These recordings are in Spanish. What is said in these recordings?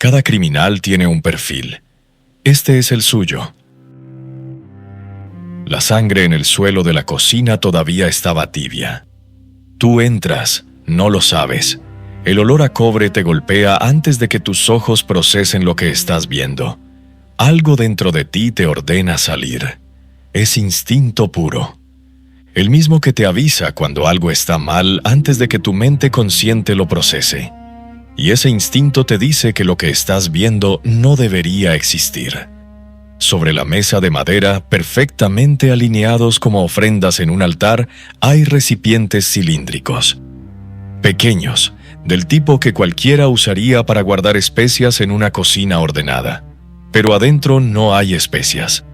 Cada criminal tiene un perfil. Este es el suyo. La sangre en el suelo de la cocina todavía estaba tibia. Tú entras, no lo sabes. El olor a cobre te golpea antes de que tus ojos procesen lo que estás viendo. Algo dentro de ti te ordena salir. Es instinto puro. El mismo que te avisa cuando algo está mal antes de que tu mente consciente lo procese. Y ese instinto te dice que lo que estás viendo no debería existir. Sobre la mesa de madera, perfectamente alineados como ofrendas en un altar, hay recipientes cilíndricos. Pequeños, del tipo que cualquiera usaría para guardar especias en una cocina ordenada. Pero adentro no hay especias.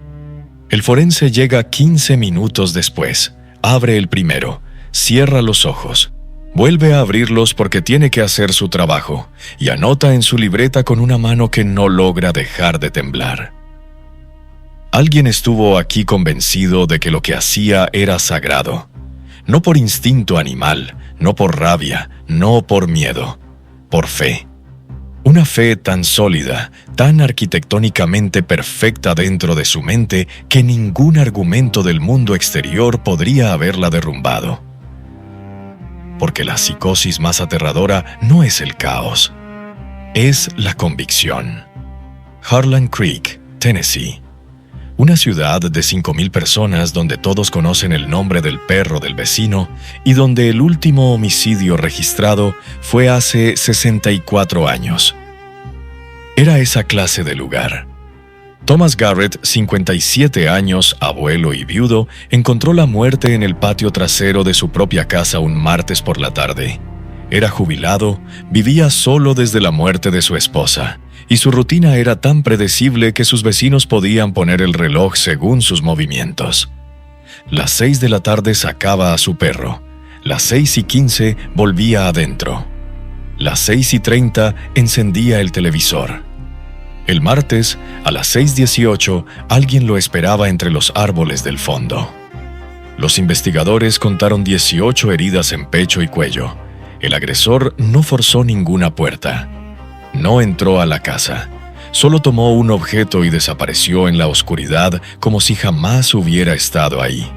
El forense llega 15 minutos después. Abre el primero, cierra los ojos. Vuelve a abrirlos porque tiene que hacer su trabajo y anota en su libreta con una mano que no logra dejar de temblar. Alguien estuvo aquí convencido de que lo que hacía era sagrado. No por instinto animal, no por rabia, no por miedo, por fe. Una fe tan sólida, tan arquitectónicamente perfecta dentro de su mente que ningún argumento del mundo exterior podría haberla derrumbado. Porque la psicosis más aterradora no es el caos, es la convicción. Harlan Creek, Tennessee. Una ciudad de 5,000 personas donde todos conocen el nombre del perro del vecino y donde el último homicidio registrado fue hace 64 años. Era esa clase de lugar. Thomas Garrett, 57 años, abuelo y viudo, encontró la muerte en el patio trasero de su propia casa un martes por la tarde. Era jubilado, vivía solo desde la muerte de su esposa, y su rutina era tan predecible que sus vecinos podían poner el reloj según sus movimientos. Las 6 de la tarde sacaba a su perro. Las 6:15 volvía adentro. Las 6:30 encendía el televisor. El martes, a las 6:18, alguien lo esperaba entre los árboles del fondo. Los investigadores contaron 18 heridas en pecho y cuello. El agresor no forzó ninguna puerta. No entró a la casa. Solo tomó un objeto y desapareció en la oscuridad como si jamás hubiera estado ahí.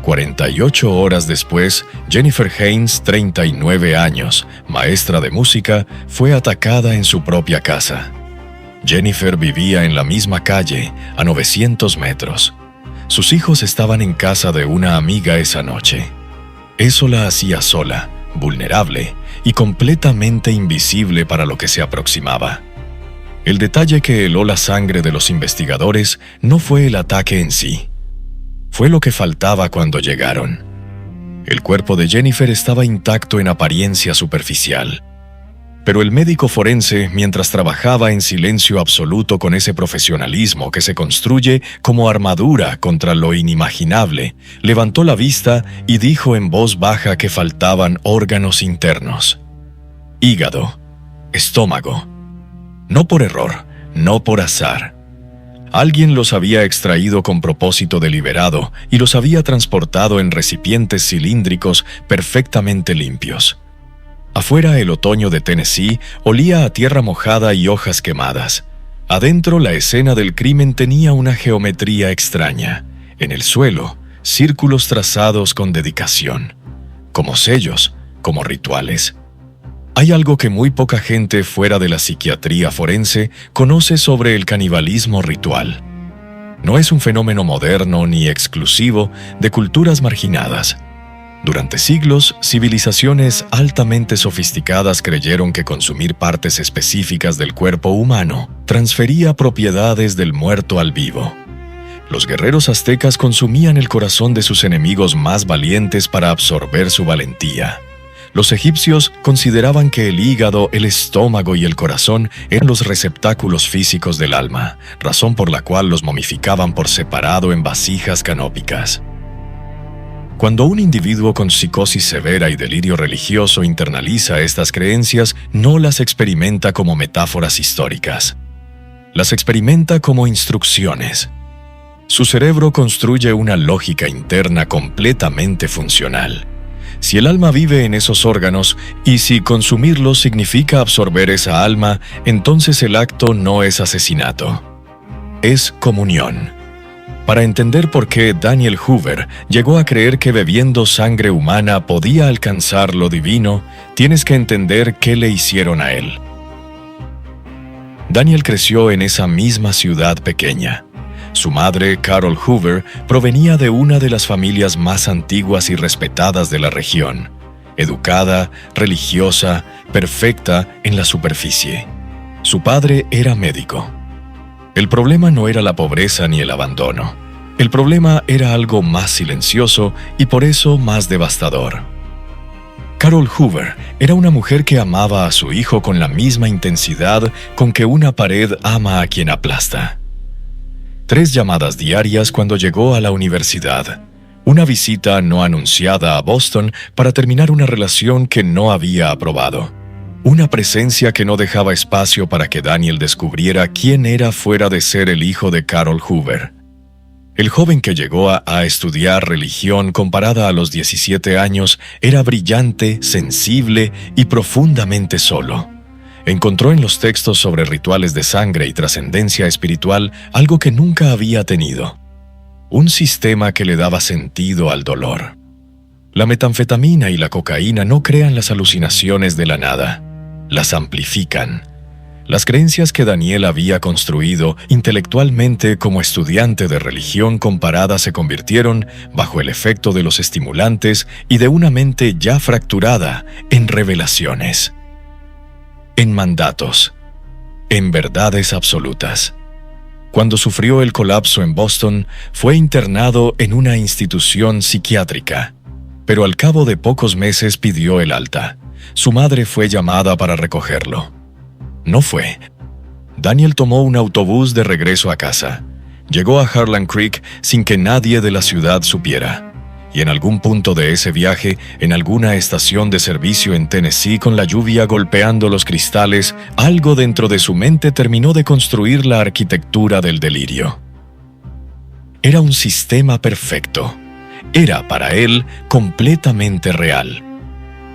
48 horas después, Jennifer Haynes, 39 años, maestra de música, fue atacada en su propia casa. Jennifer vivía en la misma calle, a 900 metros. Sus hijos estaban en casa de una amiga esa noche. Eso la hacía sola, vulnerable y completamente invisible para lo que se aproximaba. El detalle que heló la sangre de los investigadores no fue el ataque en sí. Fue lo que faltaba cuando llegaron. El cuerpo de Jennifer estaba intacto en apariencia superficial. Pero el médico forense, mientras trabajaba en silencio absoluto con ese profesionalismo que se construye como armadura contra lo inimaginable, levantó la vista y dijo en voz baja que faltaban órganos internos. Hígado, estómago. No por error, no por azar. Alguien los había extraído con propósito deliberado y los había transportado en recipientes cilíndricos perfectamente limpios. Afuera, el otoño de Tennessee olía a tierra mojada y hojas quemadas. Adentro, la escena del crimen tenía una geometría extraña. En el suelo, círculos trazados con dedicación. Como sellos, como rituales. Hay algo que muy poca gente fuera de la psiquiatría forense conoce sobre el canibalismo ritual. No es un fenómeno moderno ni exclusivo de culturas marginadas. Durante siglos, civilizaciones altamente sofisticadas creyeron que consumir partes específicas del cuerpo humano transfería propiedades del muerto al vivo. Los guerreros aztecas consumían el corazón de sus enemigos más valientes para absorber su valentía. Los egipcios consideraban que el hígado, el estómago y el corazón eran los receptáculos físicos del alma, razón por la cual los momificaban por separado en vasijas canópicas. Cuando un individuo con psicosis severa y delirio religioso internaliza estas creencias, no las experimenta como metáforas históricas. Las experimenta como instrucciones. Su cerebro construye una lógica interna completamente funcional. Si el alma vive en esos órganos y si consumirlos significa absorber esa alma, entonces el acto no es asesinato, es comunión. Para entender por qué Daniel Hoover llegó a creer que bebiendo sangre humana podía alcanzar lo divino, tienes que entender qué le hicieron a él. Daniel creció en esa misma ciudad pequeña. Su madre, Carol Hoover, provenía de una de las familias más antiguas y respetadas de la región, educada, religiosa, perfecta en la superficie. Su padre era médico. El problema no era la pobreza ni el abandono. El problema era algo más silencioso y por eso más devastador. Carol Hoover era una mujer que amaba a su hijo con la misma intensidad con que una pared ama a quien aplasta. 3 llamadas diarias cuando llegó a la universidad. Una visita no anunciada a Boston para terminar una relación que no había aprobado. Una presencia que no dejaba espacio para que Daniel descubriera quién era fuera de ser el hijo de Carol Hoover. El joven que llegó a estudiar religión comparada a los 17 años era brillante, sensible y profundamente solo. Encontró en los textos sobre rituales de sangre y trascendencia espiritual algo que nunca había tenido: un sistema que le daba sentido al dolor. La metanfetamina y la cocaína no crean las alucinaciones de la nada, las amplifican. Las creencias que Daniel había construido intelectualmente como estudiante de religión comparada se convirtieron, bajo el efecto de los estimulantes y de una mente ya fracturada, en revelaciones, en mandatos, en verdades absolutas. Cuando sufrió el colapso en Boston, fue internado en una institución psiquiátrica, pero al cabo de pocos meses pidió el alta. Su madre fue llamada para recogerlo. No fue. Daniel tomó un autobús de regreso a casa. Llegó a Harlan Creek sin que nadie de la ciudad supiera. Y en algún punto de ese viaje, en alguna estación de servicio en Tennessee con la lluvia golpeando los cristales, algo dentro de su mente terminó de construir la arquitectura del delirio. Era un sistema perfecto. Era, para él, completamente real.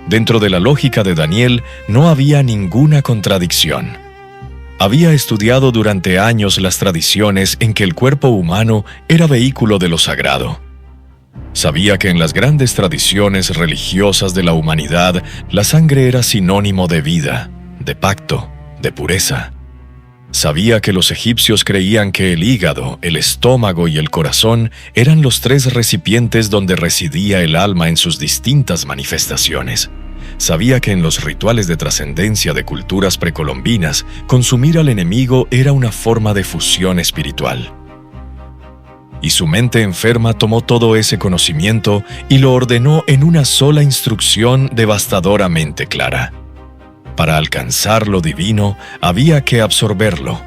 Dentro de la lógica de Daniel no había ninguna contradicción. Había estudiado durante años las tradiciones en que el cuerpo humano era vehículo de lo sagrado. Sabía que en las grandes tradiciones religiosas de la humanidad, la sangre era sinónimo de vida, de pacto, de pureza. Sabía que los egipcios creían que el hígado, el estómago y el corazón eran los 3 recipientes donde residía el alma en sus distintas manifestaciones. Sabía que en los rituales de trascendencia de culturas precolombinas, consumir al enemigo era una forma de fusión espiritual. Y su mente enferma tomó todo ese conocimiento y lo ordenó en una sola instrucción devastadoramente clara. Para alcanzar lo divino, había que absorberlo.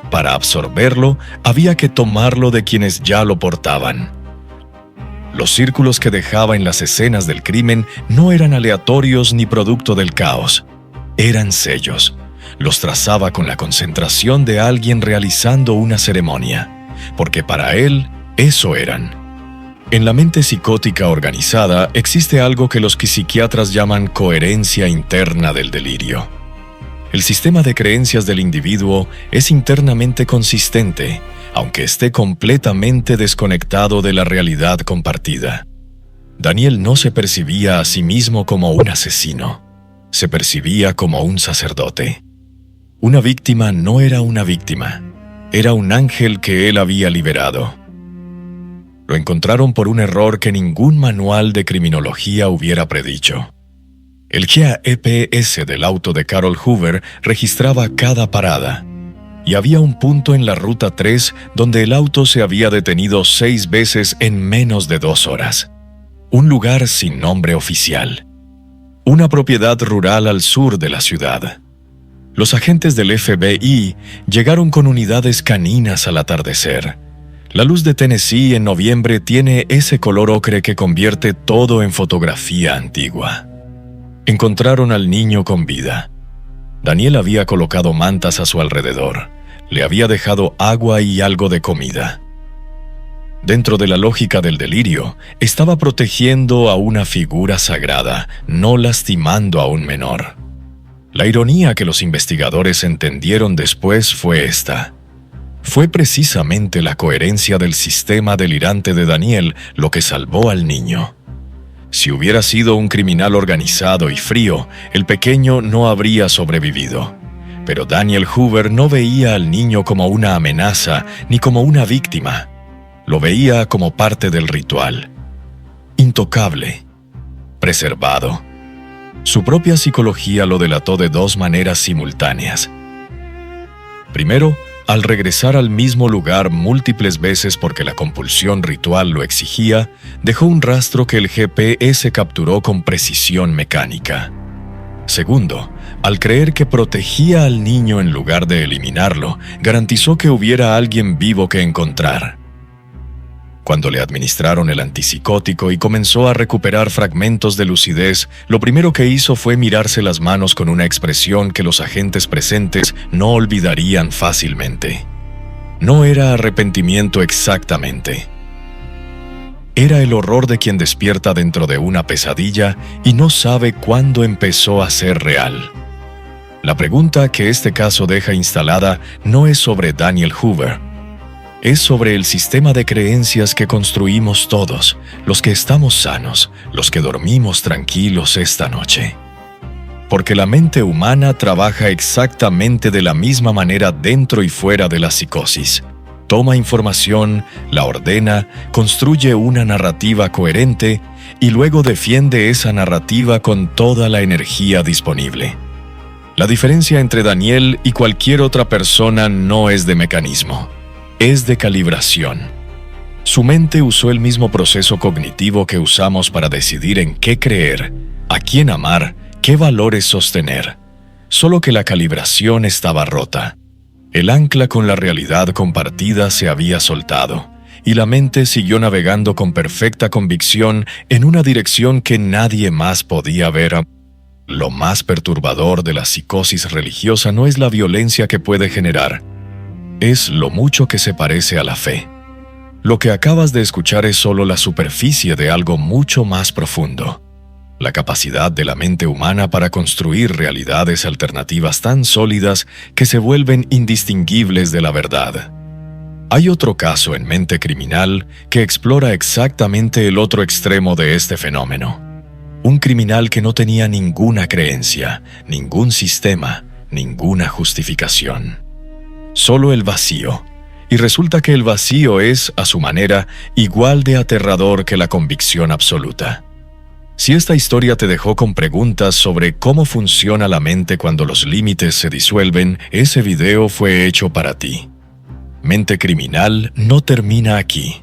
Para absorberlo, había que tomarlo de quienes ya lo portaban. Los círculos que dejaba en las escenas del crimen no eran aleatorios ni producto del caos. Eran sellos. Los trazaba con la concentración de alguien realizando una ceremonia, porque para él, eso eran. En la mente psicótica organizada existe algo que los psiquiatras llaman coherencia interna del delirio. El sistema de creencias del individuo es internamente consistente, aunque esté completamente desconectado de la realidad compartida. Daniel no se percibía a sí mismo como un asesino, se percibía como un sacerdote. Una víctima no era una víctima, era un ángel que él había liberado. Lo encontraron por un error que ningún manual de criminología hubiera predicho. El GPS del auto de Carol Hoover registraba cada parada, y había un punto en la Ruta 3 donde el auto se había detenido 6 veces en menos de 2 horas. Un lugar sin nombre oficial. Una propiedad rural al sur de la ciudad. Los agentes del FBI llegaron con unidades caninas al atardecer. La luz de Tennessee en noviembre tiene ese color ocre que convierte todo en fotografía antigua. Encontraron al niño con vida. Daniel había colocado mantas a su alrededor. Le había dejado agua y algo de comida. Dentro de la lógica del delirio, estaba protegiendo a una figura sagrada, no lastimando a un menor. La ironía que los investigadores entendieron después fue esta. Fue precisamente la coherencia del sistema delirante de Daniel lo que salvó al niño. Si hubiera sido un criminal organizado y frío, el pequeño no habría sobrevivido. Pero Daniel Hoover no veía al niño como una amenaza ni como una víctima. Lo veía como parte del ritual. Intocable. Preservado. Su propia psicología lo delató de dos maneras simultáneas. Primero, al regresar al mismo lugar múltiples veces porque la compulsión ritual lo exigía, dejó un rastro que el GPS capturó con precisión mecánica. Segundo, al creer que protegía al niño en lugar de eliminarlo, garantizó que hubiera alguien vivo que encontrar. Cuando le administraron el antipsicótico y comenzó a recuperar fragmentos de lucidez, lo primero que hizo fue mirarse las manos con una expresión que los agentes presentes no olvidarían fácilmente. No era arrepentimiento exactamente. Era el horror de quien despierta dentro de una pesadilla y no sabe cuándo empezó a ser real. La pregunta que este caso deja instalada no es sobre Daniel Hoover. Es sobre el sistema de creencias que construimos todos, los que estamos sanos, los que dormimos tranquilos esta noche. Porque la mente humana trabaja exactamente de la misma manera dentro y fuera de la psicosis. Toma información, la ordena, construye una narrativa coherente y luego defiende esa narrativa con toda la energía disponible. La diferencia entre Daniel y cualquier otra persona no es de mecanismo. Es de calibración. Su mente usó el mismo proceso cognitivo que usamos para decidir en qué creer, a quién amar, qué valores sostener. Solo que la calibración estaba rota. El ancla con la realidad compartida se había soltado, y la mente siguió navegando con perfecta convicción en una dirección que nadie más podía ver. Lo más perturbador de la psicosis religiosa no es la violencia que puede generar, es lo mucho que se parece a la fe. Lo que acabas de escuchar es solo la superficie de algo mucho más profundo. La capacidad de la mente humana para construir realidades alternativas tan sólidas que se vuelven indistinguibles de la verdad. Hay otro caso en Mente Criminal que explora exactamente el otro extremo de este fenómeno. Un criminal que no tenía ninguna creencia, ningún sistema, ninguna justificación. Solo el vacío, y resulta que el vacío es, a su manera, igual de aterrador que la convicción absoluta. Si esta historia te dejó con preguntas sobre cómo funciona la mente cuando los límites se disuelven, ese video fue hecho para ti. Mente Criminal no termina aquí.